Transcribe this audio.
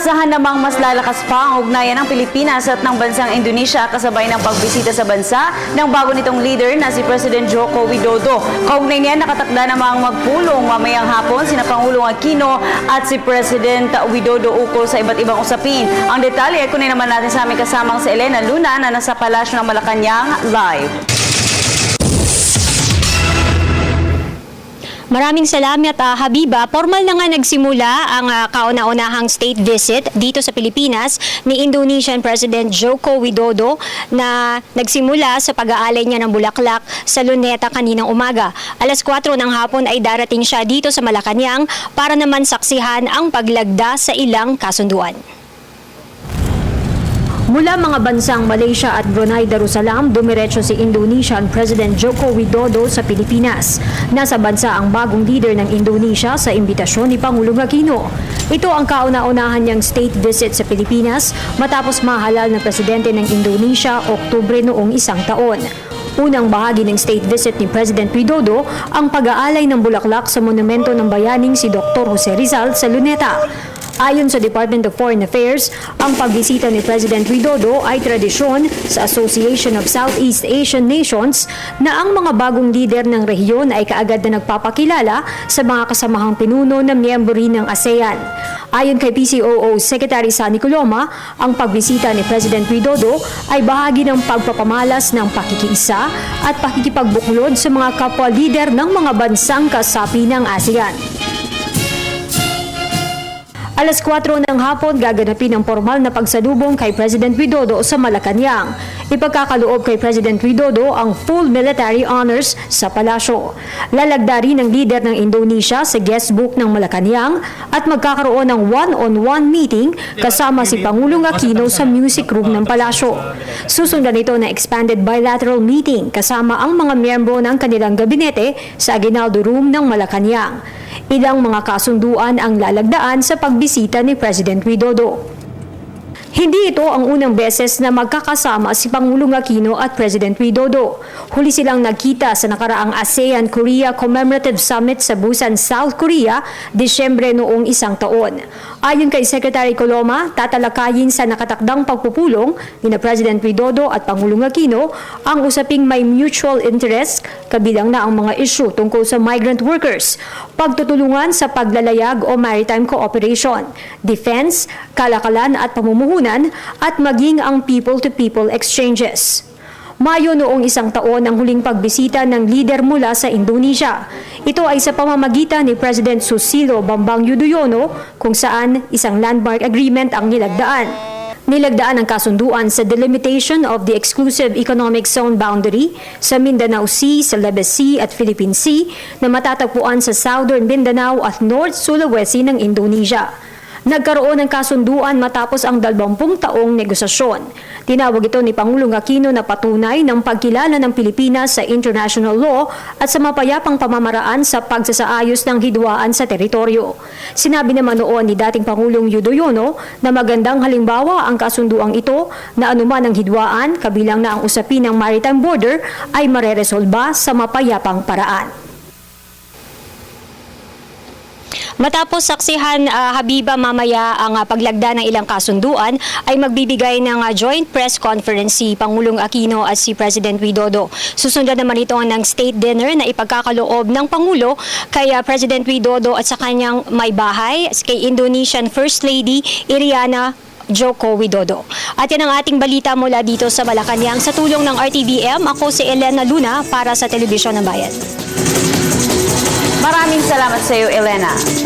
Inaasahan namang mas lalakas pa ang ugnayan ng Pilipinas at ng bansang Indonesia kasabay ng pagbisita sa bansa ng bago nitong leader na si President Joko Widodo. Kaugnay niyan, nakatakda namang magpulong mamayang hapon sina Pangulong Aquino at si President Widodo ukol sa iba't ibang usapin. Ang detalye ay kunin naman natin sa aming kasamang si Elena Luna na nasa Palasyo ng Malacanang live. Maraming salamat, Habiba. Formal na nga nagsimula ang kauna-unahang state visit dito sa Pilipinas ni Indonesian President Joko Widodo na nagsimula sa pag-aalay niya ng bulaklak sa Luneta kaninang umaga. Alas 4 ng hapon ay darating siya dito sa Malacanang para naman saksihan ang paglagda sa ilang kasunduan. Mula mga bansang Malaysia at Brunei Darussalam, dumiretso si Indonesian President Joko Widodo sa Pilipinas. Nasa bansa ang bagong leader ng Indonesia sa imbitasyon ni Pangulong Aquino. Ito ang kauna-unahan niyang state visit sa Pilipinas matapos mahalal na presidente ng Indonesia Oktubre noong isang taon. Unang bahagi ng state visit ni President Widodo ang pag-aalay ng bulaklak sa monumento ng bayaning si Dr. Jose Rizal sa Luneta. Ayon sa Department of Foreign Affairs, ang pagbisita ni President Widodo ay tradisyon sa Association of Southeast Asian Nations na ang mga bagong lider ng rehiyon ay kaagad na nagpapakilala sa mga kasamahang pinuno na miyembro rin ng ASEAN. Ayon kay PCOO Secretary Sunny Coloma, ang pagbisita ni President Widodo ay bahagi ng pagpapamalas ng pakikiisa at pakikipagbuklod sa mga kapwa lider ng mga bansang kasapi ng ASEAN. Alas 4 ng hapon, gaganapin ang formal na pagsalubong kay President Widodo sa Malacanang. Ipagkakaloob kay President Widodo ang full military honors sa palasyo. Lalagda rin ng leader ng Indonesia sa guest book ng Malacanang at magkakaroon ng one-on-one meeting kasama si Pangulong Aquino sa music room ng palasyo. Susundan ito na expanded bilateral meeting kasama ang mga miyembro ng kanilang gabinete sa Aguinaldo Room ng Malacanang. Ilang mga kasunduan ang lalagdaan sa pagbisita ni President Widodo. Hindi ito ang unang beses na magkakasama si Pangulong Aquino at President Widodo. Huli silang nagkita sa nakaraang ASEAN-Korea Commemorative Summit sa Busan, South Korea, Disyembre noong isang taon. Ayon kay Secretary Coloma, tatalakayin sa nakatakdang pagpupulong ni President Widodo at Pangulong Aquino ang usaping may mutual interest, kabilang na ang mga isyu tungkol sa migrant workers, pagtutulungan sa paglalayag o maritime cooperation, defense, kalakalan at pamumuhunan, at maging ang people-to-people exchanges. Mayo noong isang taon ang huling pagbisita ng lider mula sa Indonesia. Ito ay sa pamamagitan ni President Susilo Bambang Yudhoyono kung saan isang landmark agreement ang nilagdaan. Nilagdaan ang kasunduan sa delimitation of the exclusive economic zone boundary sa Mindanao Sea, Celebes Sea at Philippine Sea na matatagpuan sa Southern Mindanao at North Sulawesi ng Indonesia. Nagkaroon ng kasunduan matapos ang 20 taong negosasyon. Tinawag ito ni Pangulong Aquino na patunay ng pagkilala ng Pilipinas sa international law at sa mapayapang pamamaraan sa pagsasaayos ng hidwaan sa teritoryo. Sinabi naman noon ni dating Pangulong Yudhoyono na magandang halimbawa ang kasunduang ito na anuman ang hidwaan, kabilang na ang usapin ng maritime border, ay mareresolba sa mapayapang paraan. Matapos saksihan, Habiba, mamaya ang paglagda ng ilang kasunduan ay magbibigay ng joint press conference si Pangulong Aquino at si President Widodo. Susundan naman ito ng state dinner na ipagkakaloob ng Pangulo kay President Widodo at sa kanyang may bahay, kay Indonesian First Lady Iriana Joko Widodo. At yan ang ating balita mula dito sa Malacanang. Sa tulong ng RTVM, ako si Elena Luna para sa Telebisyon ng Bayan. Maraming salamat sa iyo, Elena.